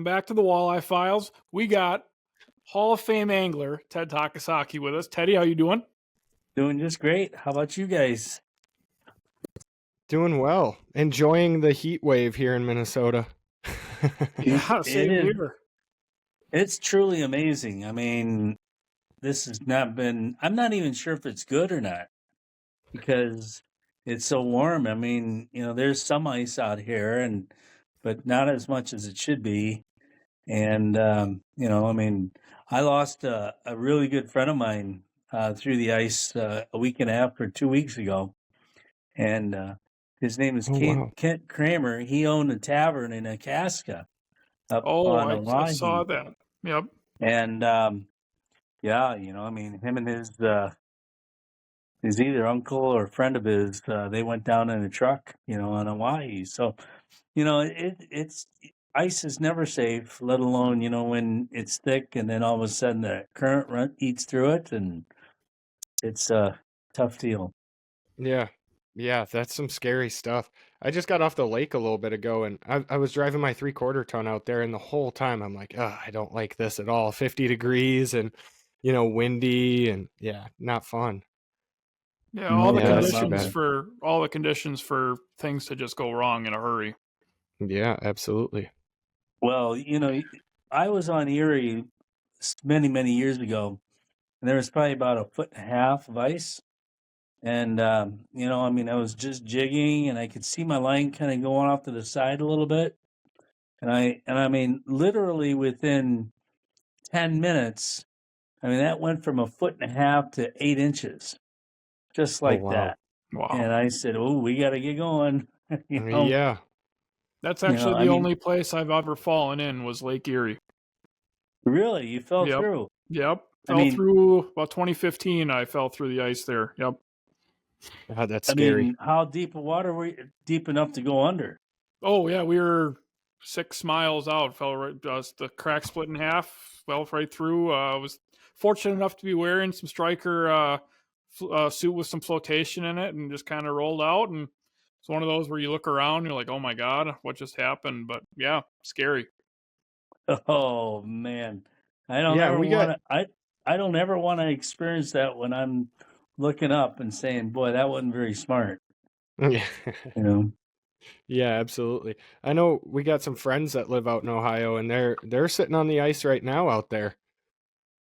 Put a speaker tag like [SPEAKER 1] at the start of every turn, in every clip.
[SPEAKER 1] welcome back to the Walleye Files. We got Hall of Fame angler Ted Takasaki with us. Teddy, how you doing?
[SPEAKER 2] Doing just great. How about you guys?
[SPEAKER 3] Doing well. Enjoying the heat wave here in Minnesota.
[SPEAKER 1] Yeah, same here.
[SPEAKER 2] It's truly amazing. I mean, this has not been, I'm not even sure if it's good or not because it's so warm. I mean, there's some ice out here, but not as much as it should be. And, I mean, I lost a really good friend of mine through the ice a week and a half or 2 weeks ago. And his name is Kent Kramer. He owned a tavern in Itasca up on Walleye.
[SPEAKER 1] I saw that. Yep.
[SPEAKER 2] And yeah, I mean, him and his either uncle or friend of his, they went down in a truck, on Hawaii. So, it's ice is never safe, let alone, when it's thick and then all of a sudden the current eats through it, and it's a tough deal.
[SPEAKER 3] Yeah, that's some scary stuff. I just got off the lake a little bit ago, and I was driving my 3/4 ton out there, and the whole time I'm like, I don't like this at all. 50 degrees and, windy, and yeah, not fun.
[SPEAKER 1] Yeah, all the conditions for things to just go wrong in a hurry.
[SPEAKER 3] Yeah, absolutely.
[SPEAKER 2] Well, I was on Erie many, many years ago, and there was probably about 1.5 feet of ice. And, I mean, I was just jigging and I could see my line kind of going off to the side a little bit. And I mean, literally within 10 minutes, I mean, that went from 1.5 feet to 8 inches, just like that.
[SPEAKER 1] Wow.
[SPEAKER 2] And I said, oh, we got to get going.
[SPEAKER 3] Yeah.
[SPEAKER 1] That's actually the only place I've ever fallen in was Lake Erie.
[SPEAKER 2] Really? You fell through?
[SPEAKER 1] Yep. Through about 2015. I fell through the ice there. Yep.
[SPEAKER 3] God, that's scary.
[SPEAKER 2] I mean, how deep of water were you? Deep enough to go under?
[SPEAKER 1] Oh yeah, we were 6 miles out. Fell right. The crack split in half. Fell right through. I was fortunate enough to be wearing some striker suit with some flotation in it, and just kind of rolled out. And it's one of those where you look around, and you're like, "Oh my God, what just happened?" But yeah, scary.
[SPEAKER 2] Oh man, I don't ever want to experience that when I'm looking up and saying, boy, that wasn't very smart.
[SPEAKER 3] Yeah.
[SPEAKER 2] Yeah,
[SPEAKER 3] absolutely. I know we got some friends that live out in Ohio, and they're sitting on the ice right now out there.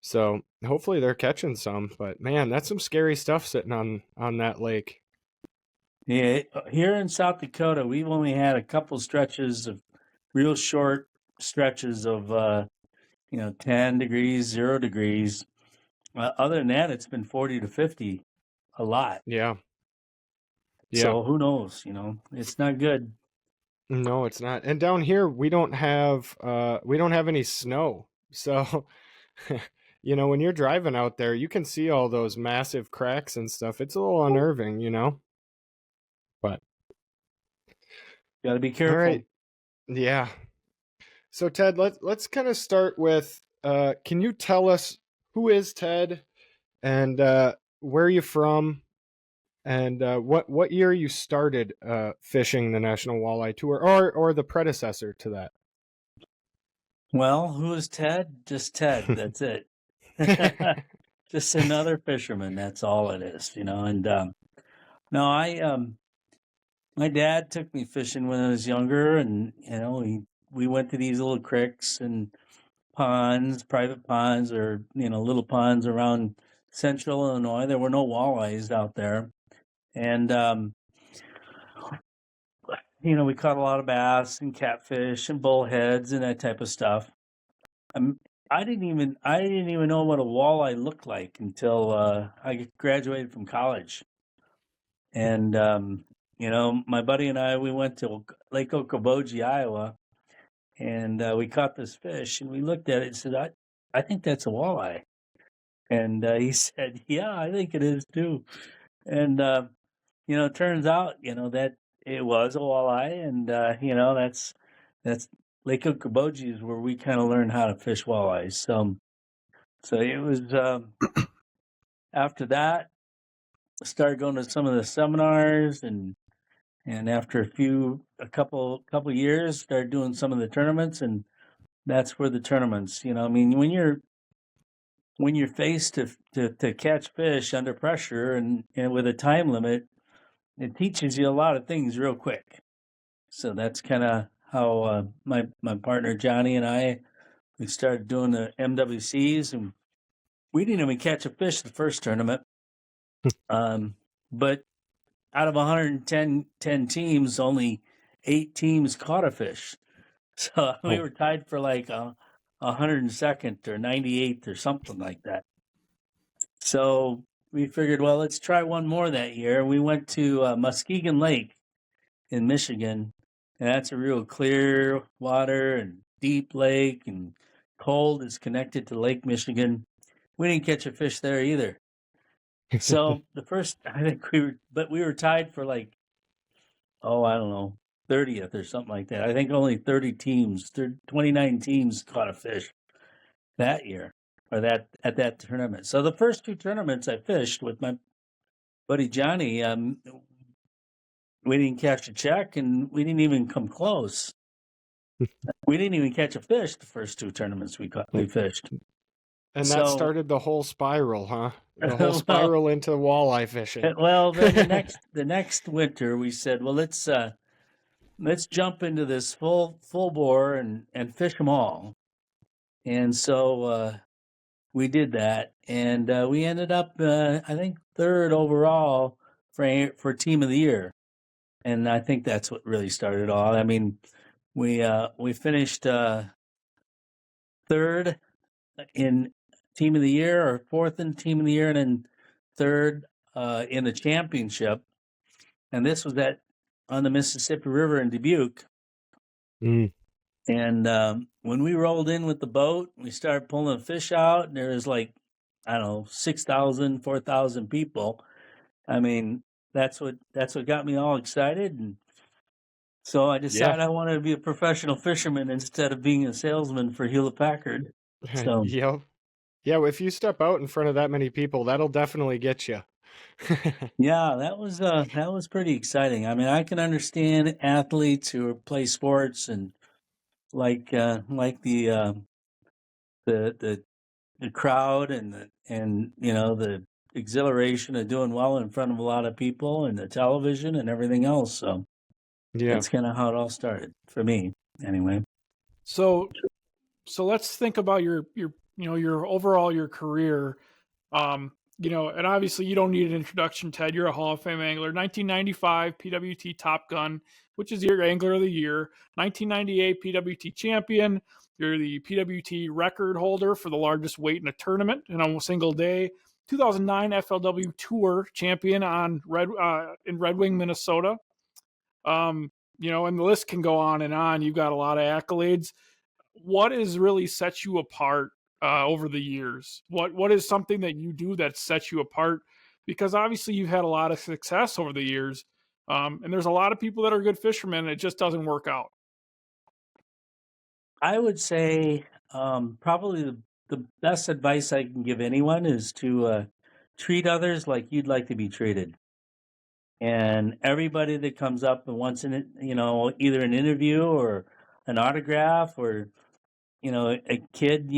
[SPEAKER 3] So hopefully they're catching some, but man, that's some scary stuff sitting on that lake.
[SPEAKER 2] Yeah, here in South Dakota, we've only had a couple stretches of real short stretches of 10 degrees, 0 degrees. Other than that, it's been 40 to 50 a lot.
[SPEAKER 3] Yeah.
[SPEAKER 2] So who knows? It's not good.
[SPEAKER 3] No, it's not. And down here, we don't have any snow. So, when you're driving out there, you can see all those massive cracks and stuff. It's a little unnerving, But
[SPEAKER 2] got to be careful.
[SPEAKER 3] All right. Yeah. So Ted, let's kind of start with can you tell us who is Ted, and where are you from, and what year you started fishing the National Walleye Tour, or the predecessor to that?
[SPEAKER 2] Well, who is Ted? Just Ted. That's it. Just another fisherman. That's all it is, And no, my dad took me fishing when I was younger, and we went to these little creeks and ponds, private ponds, or little ponds around central Illinois. There were no walleyes out there, and we caught a lot of bass and catfish and bullheads and that type of stuff. I didn't even know what a walleye looked like until I graduated from college, and my buddy and I, we went to Lake Okoboji, Iowa, and we caught this fish, and we looked at it and said, I think that's a walleye. And he said, yeah, I think it is too. And, it turns out, that it was a walleye, and, that's Lake Okoboji is where we kind of learned how to fish walleyes. So it was, after that, I started going to some of the seminars, and after a couple years, started doing some of the tournaments, and that's where the tournaments, I mean, when you're faced to catch fish under pressure and with a time limit, it teaches you a lot of things real quick. So that's kind of how my partner Johnny and we started doing the MWCs, and we didn't even catch a fish the first tournament. But out of 110 teams, only 8 teams caught a fish. So we were tied for like 102nd or 98th or something like that. So we figured, well, let's try one more that year. We went to Muskegon Lake in Michigan, and that's a real clear water and deep lake and cold. It's connected to Lake Michigan. We didn't catch a fish there either. So the first, I think we were tied for like, I don't know, 30th or something like that. I think only 29 teams caught a fish that year or at that tournament. So the first 2 tournaments I fished with my buddy Johnny, we didn't catch a check and we didn't even come close. We didn't even catch a fish the first 2 tournaments we fished.
[SPEAKER 3] And that started the whole spiral, huh? The whole spiral into walleye fishing.
[SPEAKER 2] Well, then the next winter we said, well, let's jump into this full bore and fish them all. And so we did that, and we ended up, I think, 3rd overall for team of the year. And I think that's what really started it all. I mean, we finished 3rd in team of the year, or 4th in team of the year, and then 3rd in the championship. And this was on the Mississippi River in Dubuque.
[SPEAKER 3] Mm.
[SPEAKER 2] And when we rolled in with the boat, we started pulling fish out, and there was like, I don't know, 6,000, 4,000 people. I mean, that's what got me all excited. And so I decided I wanted to be a professional fisherman instead of being a salesman for Hewlett Packard. So
[SPEAKER 3] yeah, if you step out in front of that many people, that'll definitely get you.
[SPEAKER 2] Yeah, that was pretty exciting. I mean, I can understand athletes who play sports and like the crowd and the exhilaration of doing well in front of a lot of people and the television and everything else. So that's kind of how it all started for me, anyway.
[SPEAKER 1] So let's think about your overall your career. And obviously you don't need an introduction, Ted. You're a Hall of Fame angler. 1995 PWT Top Gun, which is your Angler of the Year. 1998 PWT Champion. You're the PWT record holder for the largest weight in a tournament in a single day. 2009 FLW Tour Champion in Red Wing, Minnesota. And the list can go on and on. You've got a lot of accolades. What has really set you apart over the years? What is something that you do that sets you apart? Because obviously you've had a lot of success over the years, and there's a lot of people that are good fishermen, and it just doesn't work out.
[SPEAKER 2] I would say probably the best advice I can give anyone is to treat others like you'd like to be treated. And everybody that comes up and wants either an interview or an autograph or a kid,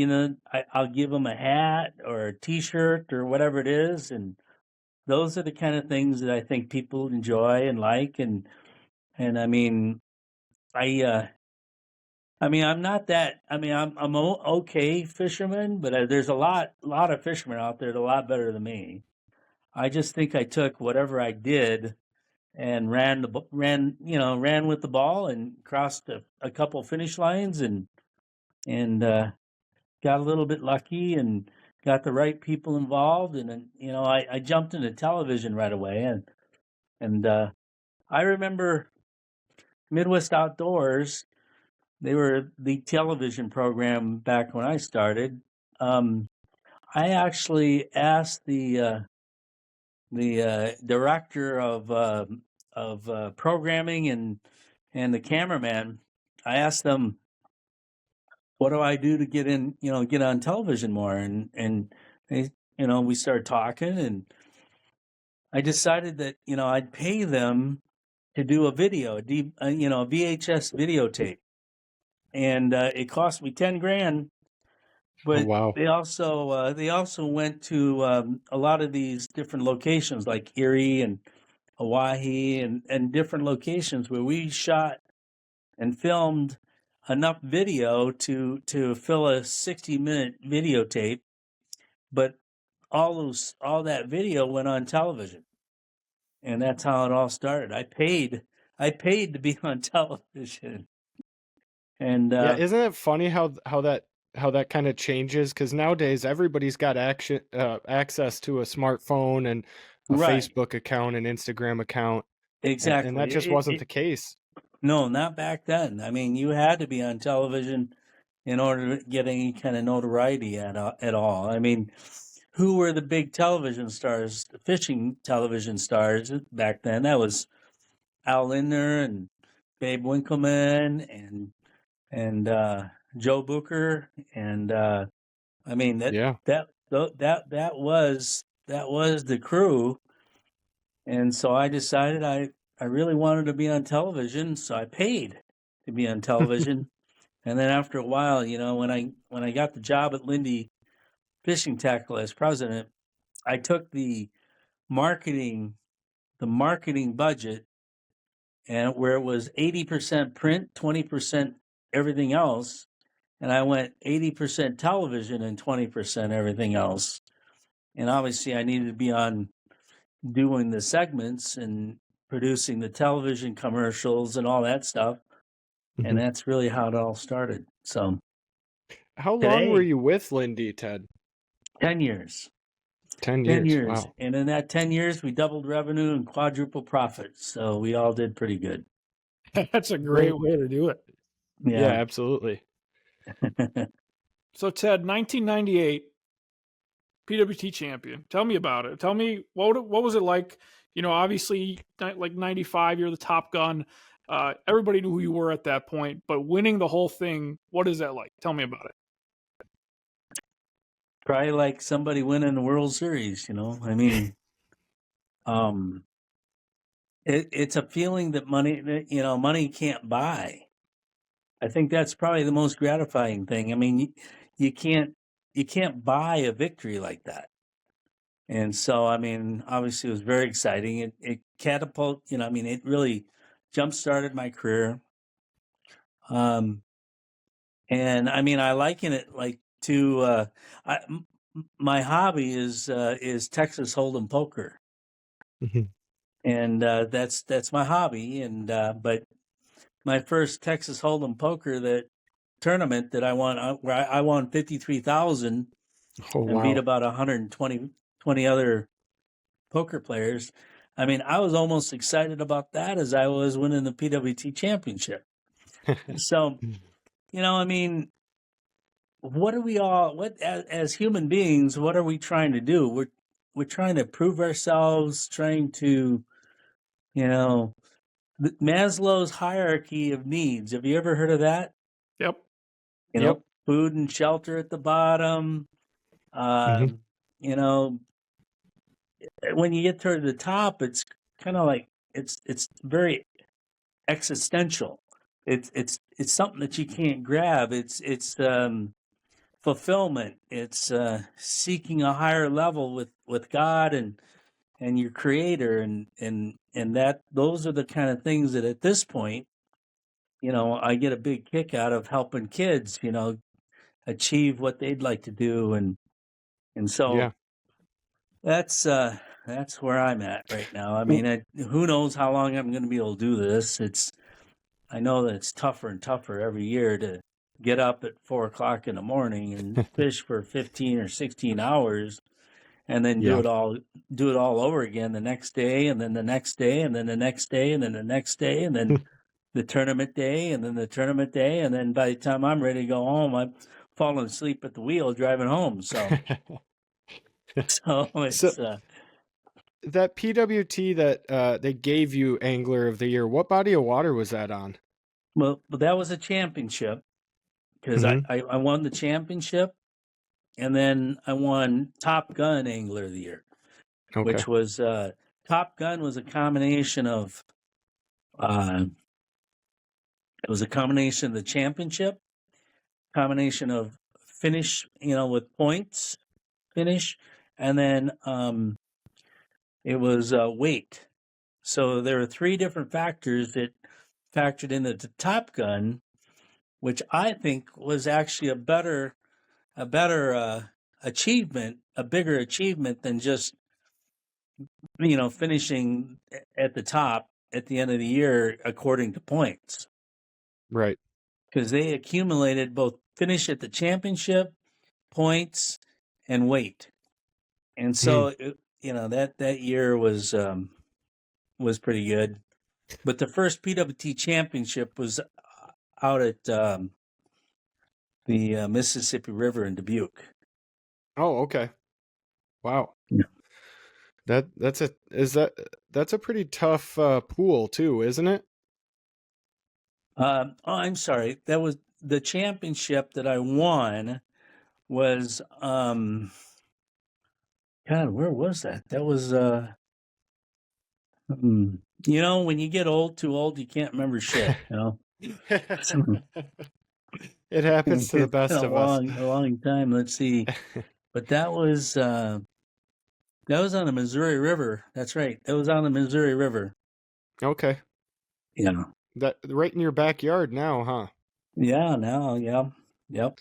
[SPEAKER 2] I'll give them a hat or a T-shirt or whatever it is, and those are the kind of things that I think people enjoy and like. And I mean, I'm not that. I mean, I'm an okay fisherman, but there's a lot of fishermen out there that are a lot better than me. I just think I took whatever I did and ran with the ball and crossed a couple finish lines and got a little bit lucky and got the right people involved. And I jumped into television right away. And I remember Midwest Outdoors. They were the television program back when I started. I actually asked the director of programming and the cameraman. I asked them, what do I do to get on television more? And they, we started talking, and I decided that I'd pay them to do a video, a VHS videotape. and it cost me 10 grand. But
[SPEAKER 3] wow.
[SPEAKER 2] they also went to a lot of these different locations like Erie and Hawaii and different locations where we shot and filmed enough video to fill a 60-minute videotape, but all that video went on television, and that's how it all started. I paid to be on television, and
[SPEAKER 3] Yeah, isn't it funny how that kind of changes? Because nowadays everybody's got access to a smartphone and a
[SPEAKER 2] right,
[SPEAKER 3] Facebook account and Instagram account, and that
[SPEAKER 2] exactly.
[SPEAKER 3] just wasn't the case.
[SPEAKER 2] No, not back then. I mean, you had to be on television in order to get any kind of notoriety at all. I mean, who were the big television stars, the fishing television stars back then? That was Al Lindner and Babe Winkleman and Joe Booker, and I mean
[SPEAKER 3] Yeah.
[SPEAKER 2] that was the crew. And so I decided I really wanted to be on television, so I paid to be on television. And then after a while, when I got the job at Lindy Fishing Tackle as president, I took the marketing budget, and where it was 80% print, 20% everything else, and I went 80% television and 20% everything else. And obviously I needed to be on doing the segments and producing the television commercials and all that stuff. And that's really how it all started. So
[SPEAKER 3] How long were
[SPEAKER 2] today,
[SPEAKER 3] you with Lindy, Ted?
[SPEAKER 2] 10 years.
[SPEAKER 3] 10
[SPEAKER 2] 10
[SPEAKER 3] years.
[SPEAKER 2] years.
[SPEAKER 3] Wow.
[SPEAKER 2] And in that 10 years, we doubled revenue and quadrupled profits. So we all did pretty good.
[SPEAKER 1] That's a great way to do it.
[SPEAKER 3] Yeah, absolutely.
[SPEAKER 1] So Ted, 1998 PWT champion. Tell me about it. Tell me what was it like? Obviously, like 95, you're the Top Gun. Everybody knew who you were at that point, but winning the whole thing, what is that like? Tell me about it.
[SPEAKER 2] Probably like somebody winning the World Series, I mean, it's a feeling that money can't buy. I think that's probably the most gratifying thing. I mean, you can't buy a victory like that. And so, I mean, obviously it was very exciting. It catapulted, it really jump-started my career. And I mean, I liken it like to, my hobby is Texas Hold'em poker. And that's my hobby. And but my first Texas Hold'em poker tournament that I won, where I won 53,000 and beat about 120 other poker players. I mean, I was almost excited about that as I was winning the PWT championship. So, I mean, as human beings, what are we trying to do? We're trying to prove ourselves, trying to, Maslow's hierarchy of needs. Have you ever heard of that?
[SPEAKER 1] Yep.
[SPEAKER 2] Food and shelter at the bottom. When you get to the top, it's kind of like it's very existential. It's something that you can't grab. It's fulfillment. It's seeking a higher level with God and your Creator, and that those are the kind of things that at this point, I get a big kick out of helping kids, achieve what they'd like to do, and so that's where I'm at right now. I mean, who knows how long I'm going to be able to do this? I know that it's tougher and tougher every year to get up at 4:00 in the morning and fish for 15 or 16 hours, and then do it all over again the next day, and then the next day, and then the next day, and then the next day, and then the tournament day, and then the tournament day, and then by the time I'm ready to go home, I'm falling asleep at the wheel driving home. So, it's
[SPEAKER 3] that PWT that they gave you Angler of the Year. What body of water was that on?
[SPEAKER 2] Well, that was a championship because I won the championship, and then I won Top Gun Angler of the Year, which was Top Gun was a combination of it was a combination of the championship combination of finish, with points finish, and then it was weight. So there were 3 different factors that factored into the Top Gun, which I think was actually a better achievement, a bigger achievement than just finishing at the top at the end of the year according to points,
[SPEAKER 3] Right.
[SPEAKER 2] because they accumulated both finish at the championship, points, and weight. And so that year was pretty good. But the first PWT championship was out at the Mississippi River in Dubuque.
[SPEAKER 3] Oh, okay. Wow.
[SPEAKER 2] Yeah.
[SPEAKER 3] That's a pretty tough pool too, isn't it?
[SPEAKER 2] I'm sorry. That was the championship that I won. Was God, where was that? That was when you get too old, you can't remember shit.
[SPEAKER 3] It happens to the
[SPEAKER 2] It's
[SPEAKER 3] best
[SPEAKER 2] been
[SPEAKER 3] of us.
[SPEAKER 2] a long time. Let's see, but that was on the Missouri River. That's right. That was on the Missouri River.
[SPEAKER 3] Okay.
[SPEAKER 2] Yeah.
[SPEAKER 3] That right in your backyard now, huh?
[SPEAKER 2] Yeah. Now. Yeah. Yep.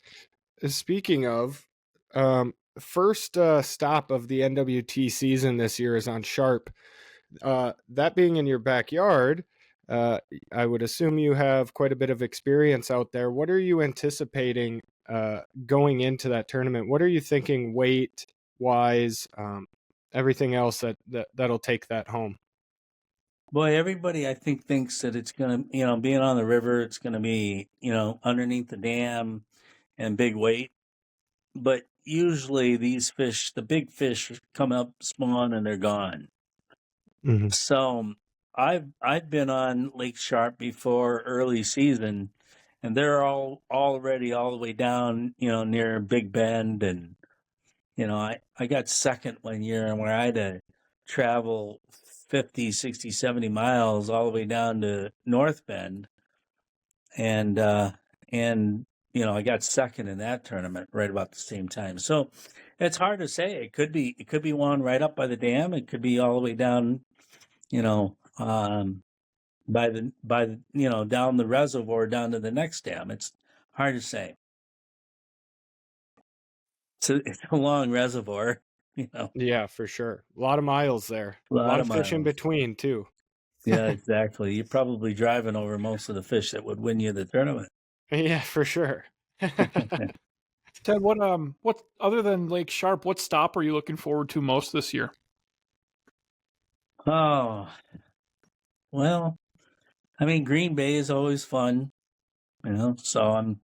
[SPEAKER 3] Speaking of, first stop of the NWT season this year is on Sharp. That being in your backyard, I would assume you have quite a bit of experience out there. What are you anticipating going into that tournament? What are you thinking weight wise, everything else that'll take that home?
[SPEAKER 2] Boy, everybody I think thinks that it's gonna, being on the river, it's gonna be, underneath the dam and big weight. But usually these fish, the big fish, come up, spawn, and they're gone.
[SPEAKER 3] Mm-hmm.
[SPEAKER 2] So I've been on Lake Sharp before early season, and they're already all the way down, near Big Bend, and I got second one year where I had to travel 50, 60, 70 miles all the way down to North Bend, and I got second in that tournament right about the same time. So it's hard to say. It could be one right up by the dam. It could be all the way down, by the down the reservoir down to the next dam. It's hard to say. It's a long reservoir,
[SPEAKER 3] Yeah, for sure. A lot of miles there.
[SPEAKER 2] A
[SPEAKER 3] A
[SPEAKER 2] lot
[SPEAKER 3] lot
[SPEAKER 2] of
[SPEAKER 3] of fish in
[SPEAKER 2] miles.
[SPEAKER 3] between too.
[SPEAKER 2] Yeah, exactly. You're probably driving over most of the fish that would win you the tournament.
[SPEAKER 3] Yeah, for sure.
[SPEAKER 1] Ted, what other than Lake Sharp, what stop are you looking forward to most this year?
[SPEAKER 2] Oh, well, I mean, Green Bay is always fun, so I'm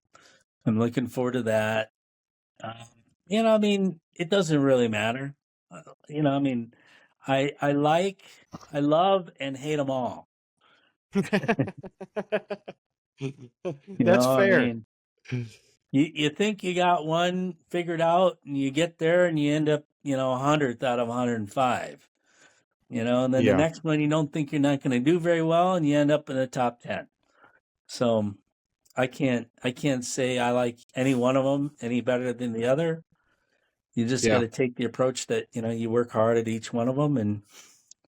[SPEAKER 2] looking forward to that. I mean, it doesn't really matter. I mean, I love and hate them all.
[SPEAKER 3] That's
[SPEAKER 2] I
[SPEAKER 3] fair.
[SPEAKER 2] mean, you think you got one figured out, and you get there and you end up, 100th out of 105. And then the next one you don't think you're not going to do very well, and you end up in the top 10. So I can't say I like any one of them any better than the other. You just got to take the approach that, you work hard at each one of them, and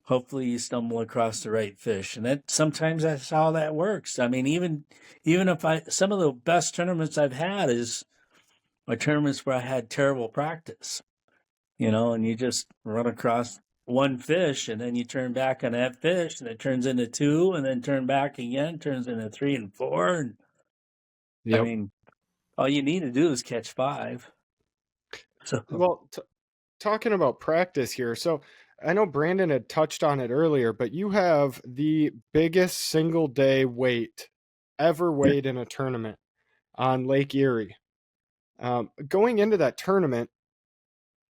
[SPEAKER 2] hopefully you stumble across the right fish. And sometimes that's how that works. I mean, even if some of the best tournaments I've had are tournaments where I had terrible practice, and you just run across one fish, and then you turn back on that fish, and it turns into 2, and then turn back again, turns into 3 and 4. And I mean, all you need to do is catch 5. So,
[SPEAKER 3] well, talking about practice here, so I know Brandon had touched on it earlier, but you have the biggest single day weight ever weighed in a tournament on Lake Erie. Going into that tournament,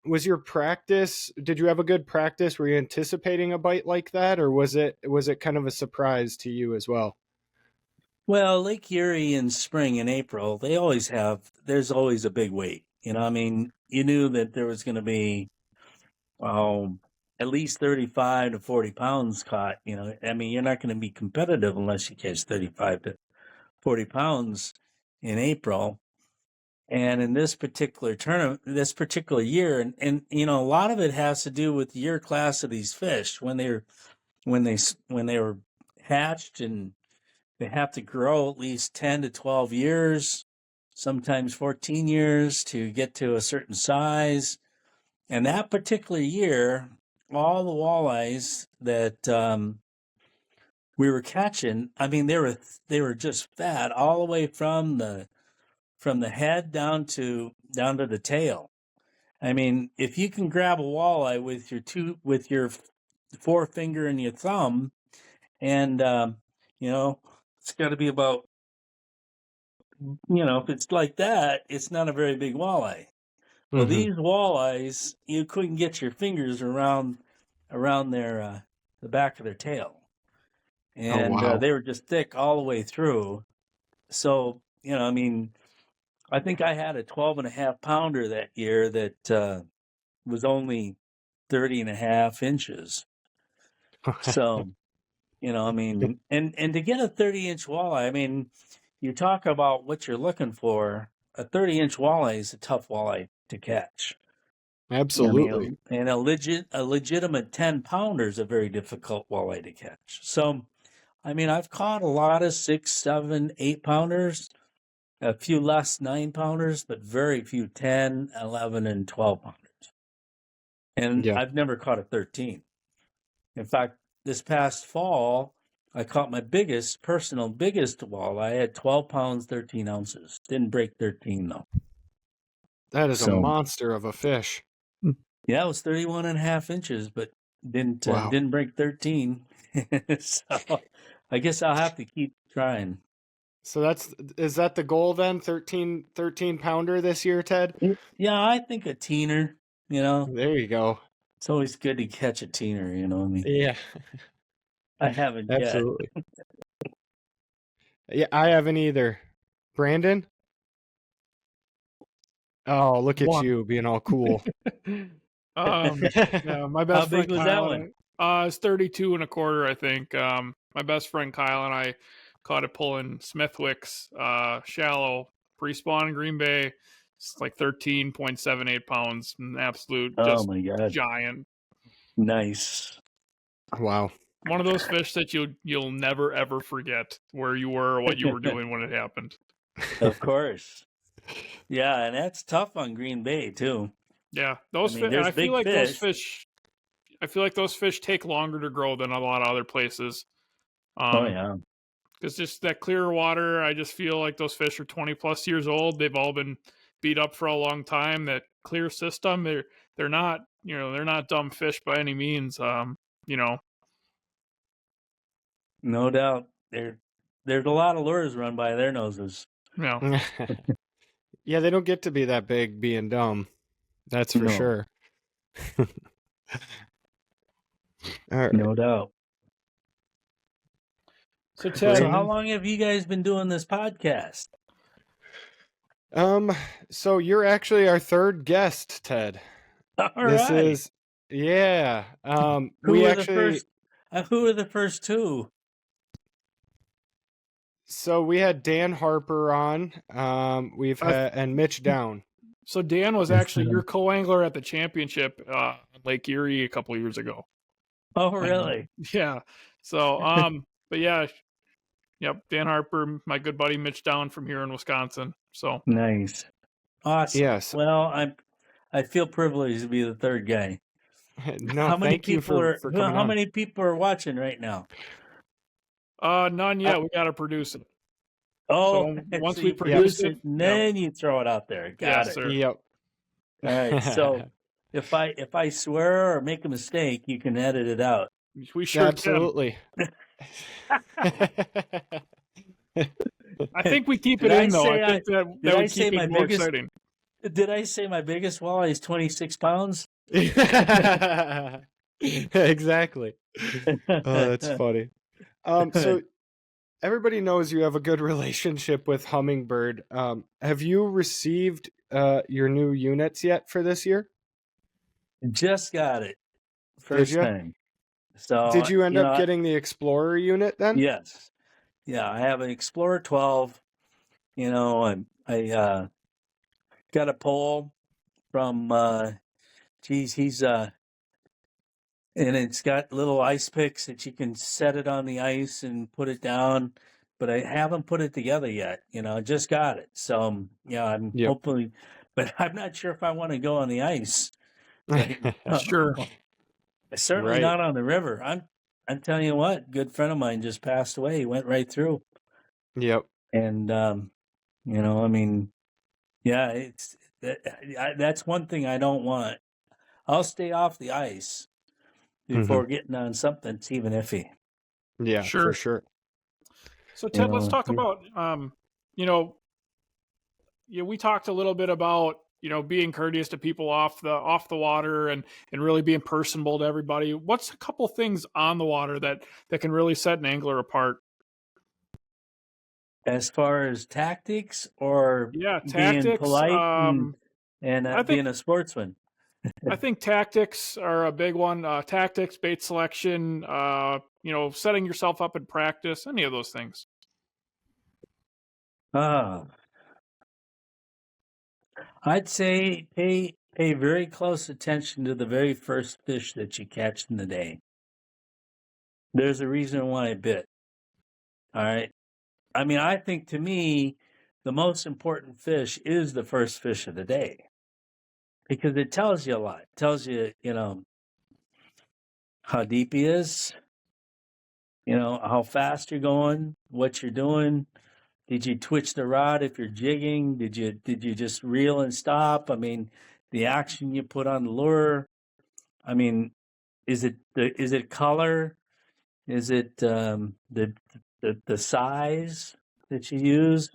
[SPEAKER 3] was your practice, did you have a good practice? Were you anticipating a bite like that, or was it kind of a surprise to you as well?
[SPEAKER 2] well, Lake Erie in spring and April, there's always a big weight. I mean, you knew that there was going to be, at least 35 to 40 pounds caught. I mean, you're not going to be competitive unless you catch 35 to 40 pounds in April. And in this particular tournament, this particular year, and a lot of it has to do with the year class of these fish when they were hatched, and they have to grow at least 10 to 12 years, sometimes 14 years to get to a certain size. And that particular year, all the walleyes that we were catching, I mean, they were just fat all the way from the head down to the tail. I mean, if you can grab a walleye with your forefinger and your thumb, and it's got to be about, if it's like that, it's not a very big walleye. Well, these walleyes, you couldn't get your fingers around their the back of their tail, and
[SPEAKER 3] wow.
[SPEAKER 2] they were just thick all the way through. So I mean, I think I had a 12.5 pounder that year that was only 30.5 inches. So I mean, and to get a 30-inch walleye, I mean, you talk about what you're looking for. A 30-inch walleye is a tough walleye to catch.
[SPEAKER 3] Absolutely.
[SPEAKER 2] And a legitimate 10-pounder is a very difficult walleye to catch. So, I mean, I've caught a lot of 6, 7, 8-pounders, a few less 9-pounders, but very few 10, 11, and 12-pounders. And
[SPEAKER 3] Yeah.
[SPEAKER 2] I've never caught a 13. In fact, this past fall, I caught my biggest walleye. I had 12 pounds, 13 ounces. Didn't break 13, though.
[SPEAKER 3] That is a monster of a fish.
[SPEAKER 2] Yeah, it was 31.5 inches, but didn't break 13. So I guess I'll have to keep trying.
[SPEAKER 3] So is that the goal then? 13 pounder this year, Ted?
[SPEAKER 2] Yeah, I think a teener,
[SPEAKER 3] There you go.
[SPEAKER 2] It's always good to catch a teener, I mean.
[SPEAKER 3] Yeah.
[SPEAKER 2] I haven't
[SPEAKER 3] Absolutely. Yeah, I haven't either. Brandon? Oh, look at you being all cool.
[SPEAKER 1] Yeah, my best
[SPEAKER 2] How big
[SPEAKER 1] friend
[SPEAKER 2] was
[SPEAKER 1] Kyle,
[SPEAKER 2] that one?
[SPEAKER 1] It's 32.25, I think. My best friend Kyle and I caught it pulling Smithwick's shallow pre-spawn in Green Bay. It's like 13.78 pounds, an absolute just
[SPEAKER 2] my God.
[SPEAKER 1] giant.
[SPEAKER 2] Nice.
[SPEAKER 3] Wow.
[SPEAKER 1] One of those fish that you'll never ever forget where you were or what you were doing when it happened.
[SPEAKER 2] Of course. Yeah, and that's tough on Green Bay too.
[SPEAKER 1] Yeah, those fish.
[SPEAKER 2] there's
[SPEAKER 1] I feel
[SPEAKER 2] big
[SPEAKER 1] like those
[SPEAKER 2] fish.
[SPEAKER 1] fish. I feel like those fish take longer to grow than a lot of other places.
[SPEAKER 2] Oh yeah.
[SPEAKER 1] Because just that clear water, I just feel like those fish are 20 plus years old. They've all been beat up for a long time. That clear system, they're not, they're not dumb fish by any means.
[SPEAKER 2] No doubt. There's a lot of lures run by their noses.
[SPEAKER 1] Yeah.
[SPEAKER 3] Yeah, they don't get to be that big being dumb. That's for sure. All right.
[SPEAKER 2] No doubt.
[SPEAKER 1] So Ted,
[SPEAKER 2] So how long have you guys been doing this podcast?
[SPEAKER 3] So you're actually our third guest, Ted.
[SPEAKER 2] All
[SPEAKER 3] This
[SPEAKER 2] right.
[SPEAKER 3] is yeah.
[SPEAKER 2] Who were the first two?
[SPEAKER 3] So we had Dan Harper on. We've had and Mitch Down.
[SPEAKER 1] So Dan was actually your co-angler at the championship in Lake Erie a couple of years ago.
[SPEAKER 2] Oh, really?
[SPEAKER 1] Yeah. So but yeah, yep, Dan Harper, my good buddy Mitch Down from here in Wisconsin. So
[SPEAKER 2] nice. Awesome.
[SPEAKER 3] Yes.
[SPEAKER 2] Well, I feel privileged to be the third guy.
[SPEAKER 3] No, thank you for coming on.
[SPEAKER 2] How many people are watching right now?
[SPEAKER 1] None yet. We got to produce it.
[SPEAKER 2] Oh,
[SPEAKER 1] so once we produce it,
[SPEAKER 2] then you throw it out there. Got it.
[SPEAKER 1] Sir.
[SPEAKER 3] Yep.
[SPEAKER 2] All right. So if I swear or make a mistake, you can edit it out.
[SPEAKER 1] We sure
[SPEAKER 3] absolutely.
[SPEAKER 1] I think we keep it in though. I think that would keep it more exciting.
[SPEAKER 2] Did I say my biggest walleye is 26 pounds?
[SPEAKER 3] Exactly. Oh, that's funny. So everybody knows you have a good relationship with Humminbird. Have you received your new units yet for this year?
[SPEAKER 2] Just got it. First time. So
[SPEAKER 3] did you end up getting the Explorer unit then?
[SPEAKER 2] Yes. Yeah, I have an Explorer 12. I got a pole from he's and it's got little ice picks that you can set it on the ice and put it down. But I haven't put it together yet. I just got it. So I'm
[SPEAKER 3] Yep.
[SPEAKER 2] hopefully, but I'm not sure if I want to go on the ice right now.
[SPEAKER 1] Sure.
[SPEAKER 2] Certainly
[SPEAKER 3] Right.
[SPEAKER 2] not on the river. I'm telling you what, good friend of mine just passed away. He went right through.
[SPEAKER 3] Yep.
[SPEAKER 2] And I mean, yeah, it's that's one thing I don't want. I'll stay off the ice before getting on something that's even iffy.
[SPEAKER 3] Yeah,
[SPEAKER 1] Sure.
[SPEAKER 3] for sure.
[SPEAKER 1] So Ted, let's
[SPEAKER 2] know,
[SPEAKER 1] talk
[SPEAKER 2] yeah.
[SPEAKER 1] about we talked a little bit about being courteous to people off the water and really being personable to everybody. What's a couple things on the water that can really set an angler apart?
[SPEAKER 2] As far as tactics or
[SPEAKER 1] Yeah,
[SPEAKER 2] being
[SPEAKER 1] tactics.
[SPEAKER 2] polite and
[SPEAKER 1] I think
[SPEAKER 2] being a sportsman.
[SPEAKER 1] I think tactics are a big one. Tactics, bait selection, setting yourself up in practice, any of those things.
[SPEAKER 2] I'd say pay very close attention to the very first fish that you catch in the day. There's a reason why it bit. All right. I mean, I think to me, the most important fish is the first fish of the day because it tells you a lot. It tells you, how deep he is, how fast you're going, what you're doing. Did you twitch the rod if you're jigging? Did you just reel and stop? I mean, the action you put on the lure. I mean, is it color? Is it the size that you use?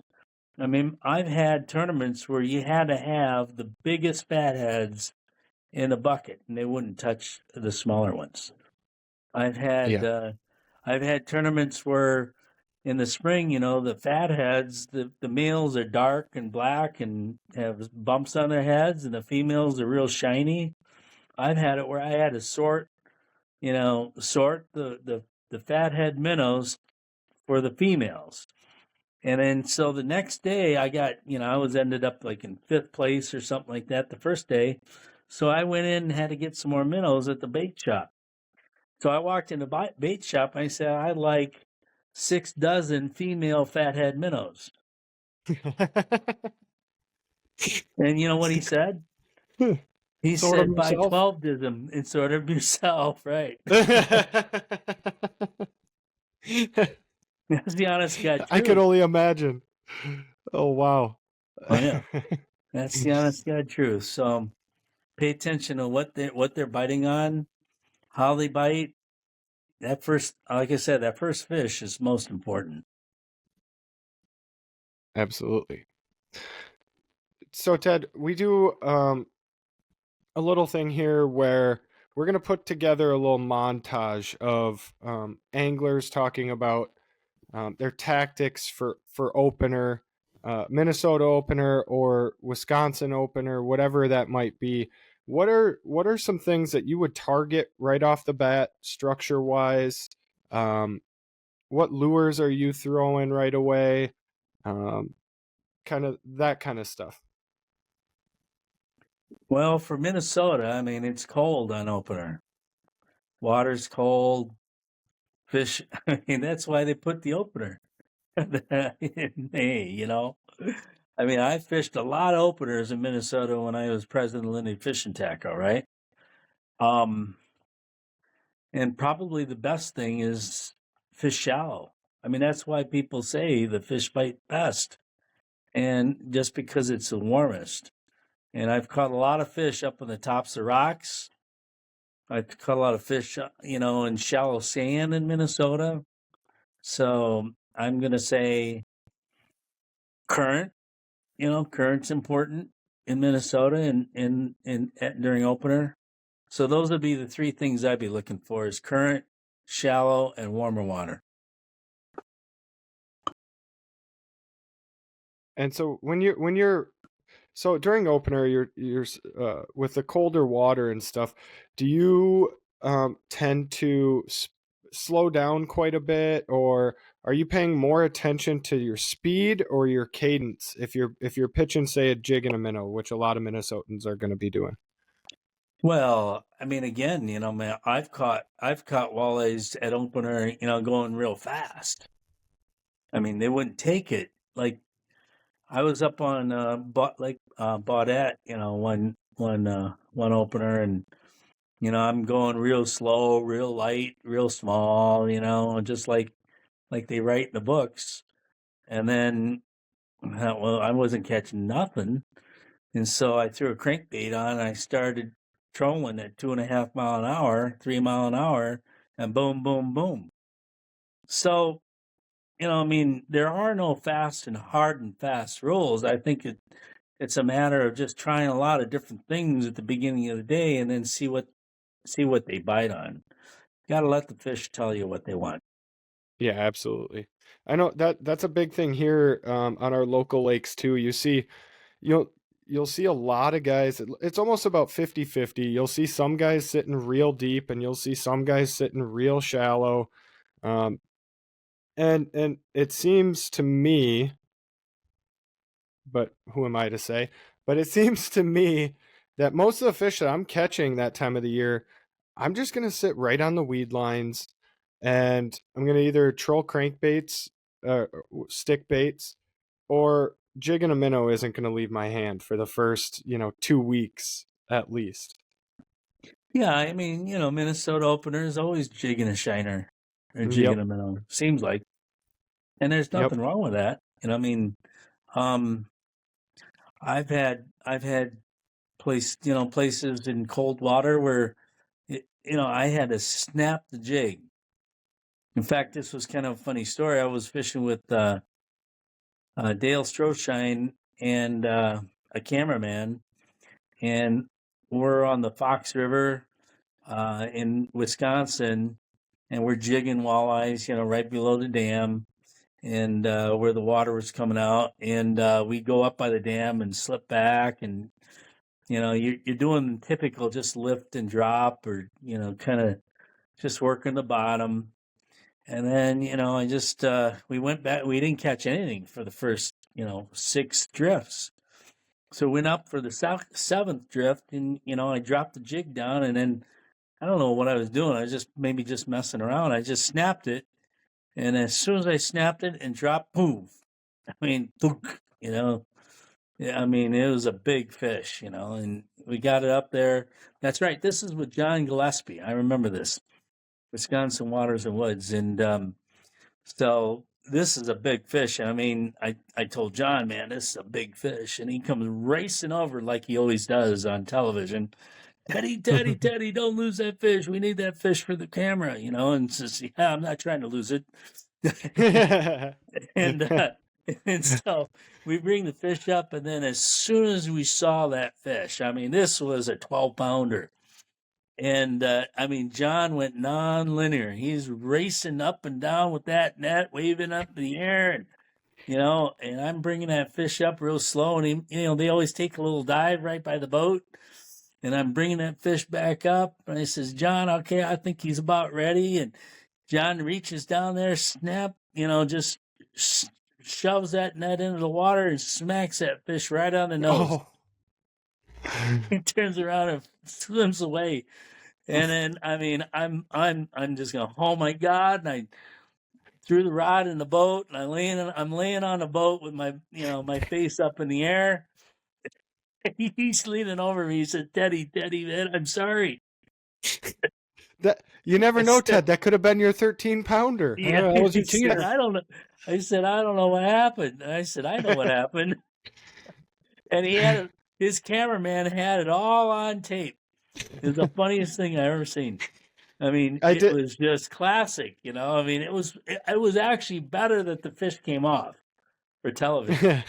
[SPEAKER 2] I mean, I've had tournaments where you had to have the biggest fatheads in a bucket, and they wouldn't touch the smaller ones. I've had tournaments where in the spring, the fatheads, the males are dark and black and have bumps on their heads, and the females are real shiny. I've had it where I had to sort the fathead minnows for the females. And then so the next day I got, I was ended up like in 5th place or something like that the first day. So I went in and had to get some more minnows at the bait shop. So I walked in the bait shop and I said, I'd like 6 dozen female fathead minnows. And you know what he said? He said, buy 12 of them and sort them yourself, right? That's the honest God truth.
[SPEAKER 3] I could only imagine. Oh, wow.
[SPEAKER 2] Oh, yeah. That's the honest God truth. So pay attention to what they're biting on, how they bite. That first, like I said, that first fish is most important.
[SPEAKER 3] Absolutely. So, Ted, we do a little thing here where we're going to put together a little montage of anglers talking about their tactics for opener, Minnesota opener or Wisconsin opener, whatever that might be. What are some things that you would target right off the bat, structure wise? What lures are you throwing right away? Kind of that kind of stuff.
[SPEAKER 2] Well, for Minnesota, I mean, it's cold on opener. Water's cold. Fish, I mean, that's why they put the opener in May, I mean, I fished a lot of openers in Minnesota when I was president of Lindy Fishing Tackle, right? And probably the best thing is fish shallow. I mean, that's why people say the fish bite best. And just because it's the warmest. And I've caught a lot of fish up on the tops of rocks. I've caught a lot of fish, in shallow sand in Minnesota. So I'm going to say current. Current's important in Minnesota and during opener. So those would be the 3 things I'd be looking for: is current, shallow, and warmer water.
[SPEAKER 3] And so when you're so during opener, you're with the colder water and stuff. Do you tend to slow down quite a bit, or are you paying more attention to your speed or your cadence if you're pitching, say, a jig and a minnow, which a lot of Minnesotans are going to be doing?
[SPEAKER 2] Well, I mean, again, man, I've caught walleyes at opener, going real fast. I mean, they wouldn't take it. Like I was up on Baudette, one opener, and I'm going real slow, real light, real small, just like they write in the books. And then, well, I wasn't catching nothing, and so I threw a crankbait on, and I started trolling at 2.5 mile an hour, 3 mile an hour, and boom, boom, boom. So, I mean, there are no fast and hard and fast rules. I think it's a matter of just trying a lot of different things at the beginning of the day, and then see what they bite on. You got to let the fish tell you what they want.
[SPEAKER 3] Yeah, absolutely. I know that's a big thing here on our local lakes too. You'll see a lot of guys. It's almost about 50-50. You'll see some guys sitting real deep, and you'll see some guys sitting real shallow. And it seems to me, but who am I to say? But it seems to me that most of the fish that I'm catching that time of the year, I'm just going to sit right on the weed lines, and I'm going to either troll crankbaits, stick baits, or jigging a minnow isn't going to leave my hand for the first, 2 weeks at least.
[SPEAKER 2] Yeah, I mean, Minnesota opener is always jigging a shiner or jigging a minnow. Seems like, and there's nothing wrong with that. I mean, I've had places in cold water where, I had to snap the jig. In fact, this was kind of a funny story. I was fishing with Dale Stroshine and a cameraman, and we're on the Fox River in Wisconsin, and we're jigging walleyes, right below the dam, and where the water was coming out, and we go up by the dam and slip back, and you're doing typical just lift and drop, or kind of just working the bottom. And then, I just, we went back, we didn't catch anything for the first, 6 drifts. So went up for the 7th drift, and, I dropped the jig down, and then I don't know what I was doing. I was just messing around. I just snapped it. And as soon as I snapped it and dropped, boom. I mean, I mean, it was a big fish, and we got it up there. That's right. This is with John Gillespie. I remember this. Wisconsin Waters and Woods. And so this is a big fish. I mean, I told John, man, this is a big fish. And he comes racing over like he always does on television. Teddy, don't lose that fish. We need that fish for the camera, and says, yeah, I'm not trying to lose it. and so we bring the fish up, and then as soon as we saw that fish, I mean, this was a 12-pounder. And, I mean, John went non-linear. He's racing up and down with that net, waving up in the air. And, and I'm bringing that fish up real slow. And, they always take a little dive right by the boat. And I'm bringing that fish back up. And I says, John, okay, I think he's about ready. And John reaches down there, snap, just shoves that net into the water and smacks that fish right on the nose. Oh. He turns around and swims away. And then, I mean, I'm just going, oh my God. And I threw the rod in the boat, and I'm laying on the boat with my, my face up in the air. He's leaning over me. He said, Teddy, man, I'm sorry.
[SPEAKER 3] That you never know, Ted. That could have been your 13-pounder.
[SPEAKER 2] Yeah, I don't know. I said, I don't know what happened. And I said, I know what happened. And his cameraman had it all on tape. It was the funniest thing I ever seen. I mean, it was just classic, I mean, it was actually better that the fish came off for television.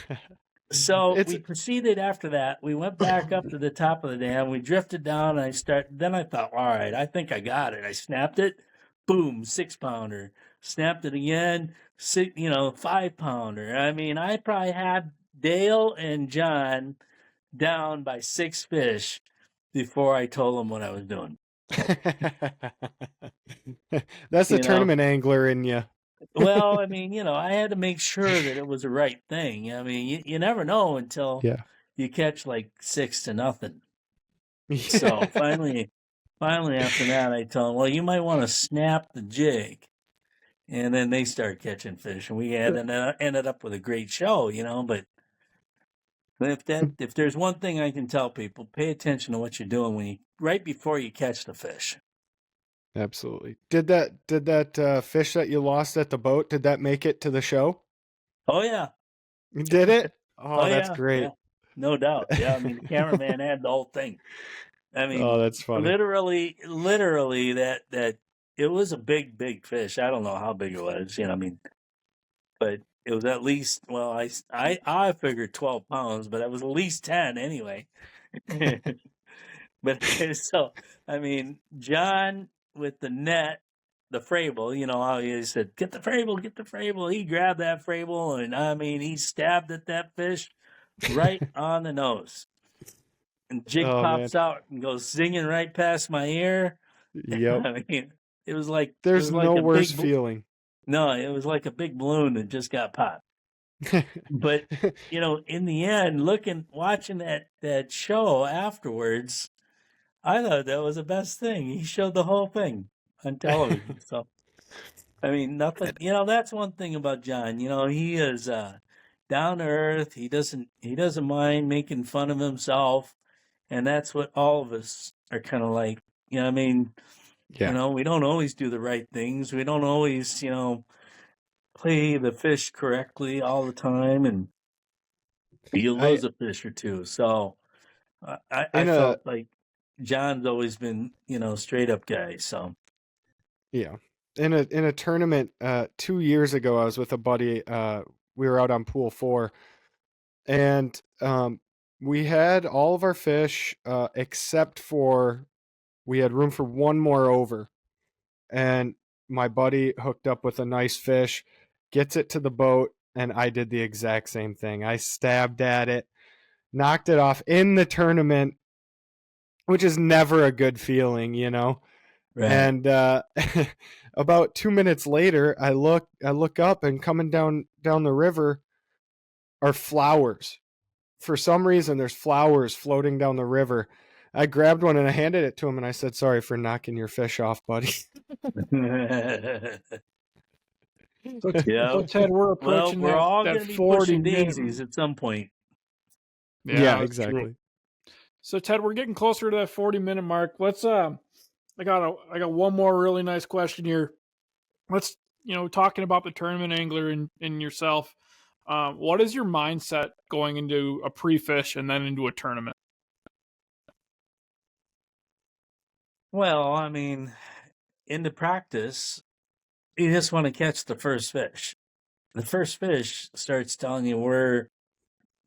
[SPEAKER 2] So we proceeded after that. We went back up to the top of the dam. We drifted down, and then I thought, all right, I think I got it. I snapped it. Boom, 6-pounder. Snapped it again, 5-pounder. I mean, I probably had Dale and John down by 6 fish before I told them what I was doing.
[SPEAKER 3] That's the
[SPEAKER 2] You know?
[SPEAKER 3] tournament angler in you.
[SPEAKER 2] Well, I mean, I had to make sure that it was the right thing. I mean, you never know until
[SPEAKER 3] Yeah.
[SPEAKER 2] you catch like 6-0. So finally after that, I tell them, well, you might want to snap the jig. And then they start catching fish, and we ended up with a great show, But if there's one thing I can tell people, pay attention to what you're doing right before you catch the fish.
[SPEAKER 3] Absolutely. Did that fish that you lost at the boat, did that make it to the show?
[SPEAKER 2] Oh yeah,
[SPEAKER 3] Did it? Oh, that's
[SPEAKER 2] yeah,
[SPEAKER 3] great.
[SPEAKER 2] yeah, no doubt. Yeah, I mean the cameraman had the whole thing. I mean,
[SPEAKER 3] Oh, that's funny.
[SPEAKER 2] literally, that it was a big fish. I don't know how big it was, I mean, but it was at least, well, I figured 12 pounds, but it was at least 10 anyway. But so, I mean, John with the net, the Frable, how he said, get the Frable. He grabbed that Frable, and I mean, he stabbed at that fish right on the nose. And jig
[SPEAKER 3] Oh,
[SPEAKER 2] pops
[SPEAKER 3] man.
[SPEAKER 2] out and goes zinging right past my ear.
[SPEAKER 3] Yep.
[SPEAKER 2] I mean, it was like
[SPEAKER 3] There's no worse feeling.
[SPEAKER 2] No, it was like a big balloon that just got popped. But in the end, watching that show afterwards, I thought that was the best thing. He showed the whole thing on television. So, I mean, nothing. That's one thing about John. He is down to earth. He doesn't mind making fun of himself, and that's what all of us are kind of like. I mean,
[SPEAKER 3] Yeah.
[SPEAKER 2] we don't always do the right things. We don't always, play the fish correctly all the time, and you lose a fish or two. So I felt like John's always been, straight up guy. So
[SPEAKER 3] yeah, in a tournament 2 years ago, I was with a buddy. We were out on pool 4, and we had all of our fish except for we had room for one more over, and my buddy hooked up with a nice fish, gets it to the boat, and I did the exact same thing. I stabbed at it, knocked it off in the tournament, which is never a good feeling,
[SPEAKER 2] right.
[SPEAKER 3] And about 2 minutes later, I look up, and coming down the river are flowers. For some reason, there's flowers floating down the river. I grabbed one and I handed it to him, and I said, "Sorry for knocking your fish off, buddy."
[SPEAKER 2] Yeah.
[SPEAKER 1] So Ted, we're approaching
[SPEAKER 2] we're all
[SPEAKER 1] that
[SPEAKER 2] going to be
[SPEAKER 1] 40
[SPEAKER 2] pushing
[SPEAKER 1] minute.
[SPEAKER 2] daisies at some point.
[SPEAKER 3] Yeah,
[SPEAKER 1] that's
[SPEAKER 3] exactly.
[SPEAKER 1] true. So Ted, we're getting closer to that 40-minute mark. Let's I got one more really nice question here. Let's talking about the tournament angler and yourself. What is your mindset going into a pre-fish and then into a tournament?
[SPEAKER 2] Well, I mean, into practice, you just want to catch the first fish. The first fish starts telling you where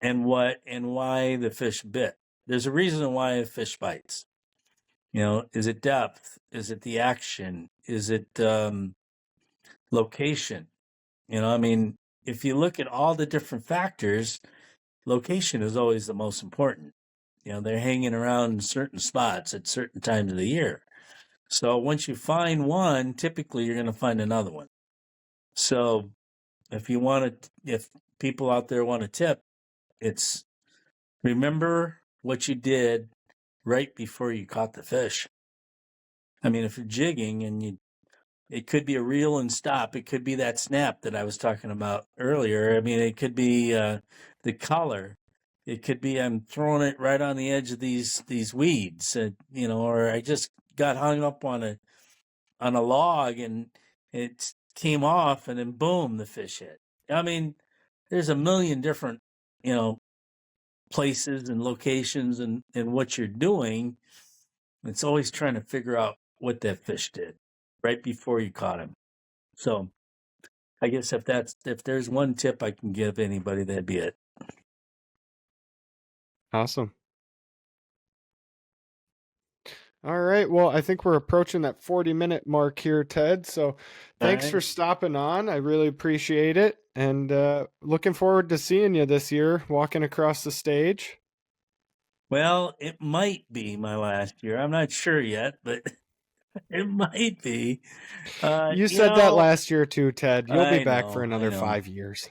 [SPEAKER 2] and what and why the fish bit. There's a reason why a fish bites. Is it depth? Is it the action? Is it location? I mean, if you look at all the different factors, location is always the most important. They're hanging around certain spots at certain times of the year. So once you find one, typically you're going to find another one. So if people out there want a tip, it's remember what you did right before you caught the fish. I mean, if you're jigging and it could be a reel and stop. It could be that snap that I was talking about earlier. I mean, it could be the color. It could be I'm throwing it right on the edge of these weeds, or I just got hung up on a log and it came off, and then boom, the fish hit. I mean, there's a million different, places and locations and what you're doing. It's always trying to figure out what that fish did right before you caught him. So I guess if there's one tip I can give anybody, that'd be it.
[SPEAKER 3] Awesome. All right. Well, I think we're approaching that 40-minute mark here, Ted. So thanks for stopping on. I really appreciate it. And looking forward to seeing you this year walking across the stage.
[SPEAKER 2] Well, it might be my last year. I'm not sure yet, but It might be.
[SPEAKER 3] You said that last year too, Ted. You'll be back for
[SPEAKER 2] I
[SPEAKER 3] another
[SPEAKER 2] know.
[SPEAKER 3] 5 years.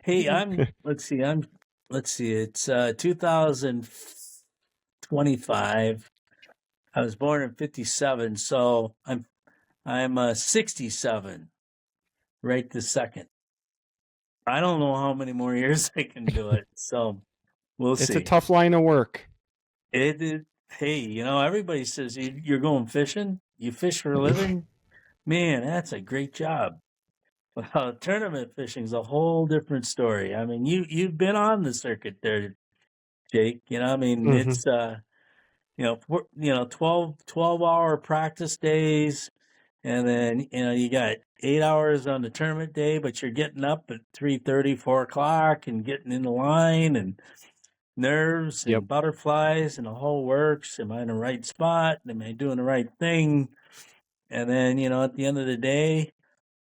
[SPEAKER 2] Hey, let's see, it's 2025. I was born in 57, so I'm 67 right this second. I don't know how many more years I can do it, so we'll see.
[SPEAKER 3] It's a tough line of work.
[SPEAKER 2] Hey, everybody says you're going fishing. You fish for a living? Man, that's a great job. Well, tournament fishing's a whole different story. I mean, you've been on the circuit there, Jake.
[SPEAKER 3] Mhm.
[SPEAKER 2] It's 12-hour practice days, and then you got 8 hours on the tournament day, but you're getting up at 3:30, 4 o'clock, and getting in the line, and nerves and
[SPEAKER 3] Yep.
[SPEAKER 2] butterflies and the whole works. Am I in the right spot? Am I doing the right thing? And then at the end of the day,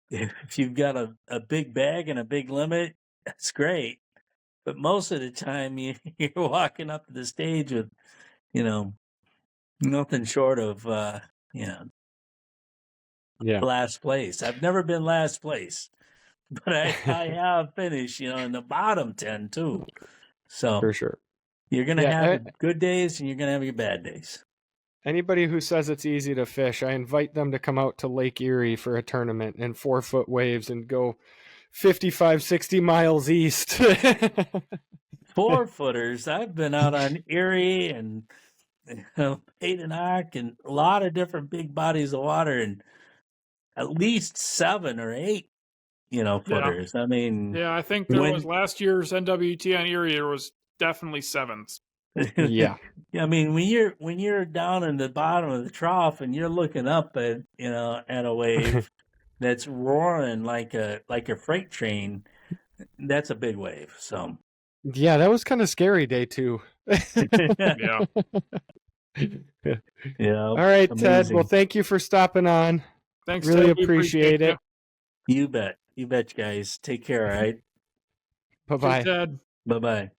[SPEAKER 2] if you've got a big bag and a big limit, that's great. But most of the time, you're walking up to the stage with, nothing short of,
[SPEAKER 3] Yeah,
[SPEAKER 2] last place. I've never been last place, but I have finished, in the bottom 10 too. So
[SPEAKER 3] for sure.
[SPEAKER 2] you're going to
[SPEAKER 3] Yeah,
[SPEAKER 2] have your good days and you're going to have your bad days.
[SPEAKER 3] Anybody who says it's easy to fish, I invite them to come out to Lake Erie for a tournament in 4-foot waves and go 55, 60 miles east.
[SPEAKER 2] 4-footers. I've been out on Erie and Paydenock and a lot of different big bodies of water, and at least 7 or 8, footers. I mean,
[SPEAKER 1] Yeah, I think there was last year's NWT on Erie. There was definitely 7s.
[SPEAKER 3] Yeah.
[SPEAKER 2] I mean, when you're down in the bottom of the trough and you're looking up at at a wave that's roaring like a freight train, that's a big wave. So
[SPEAKER 3] Yeah, that was kind of scary day 2.
[SPEAKER 1] Yeah.
[SPEAKER 2] Yeah.
[SPEAKER 3] All right,
[SPEAKER 2] amazing.
[SPEAKER 3] Ted. Well, thank you for stopping on.
[SPEAKER 1] Thanks,
[SPEAKER 3] Really
[SPEAKER 1] Ted. We
[SPEAKER 3] appreciate it.
[SPEAKER 2] You bet, guys. Take care. All right.
[SPEAKER 3] Bye-bye.
[SPEAKER 1] Cheers, Ted.
[SPEAKER 2] Bye-bye.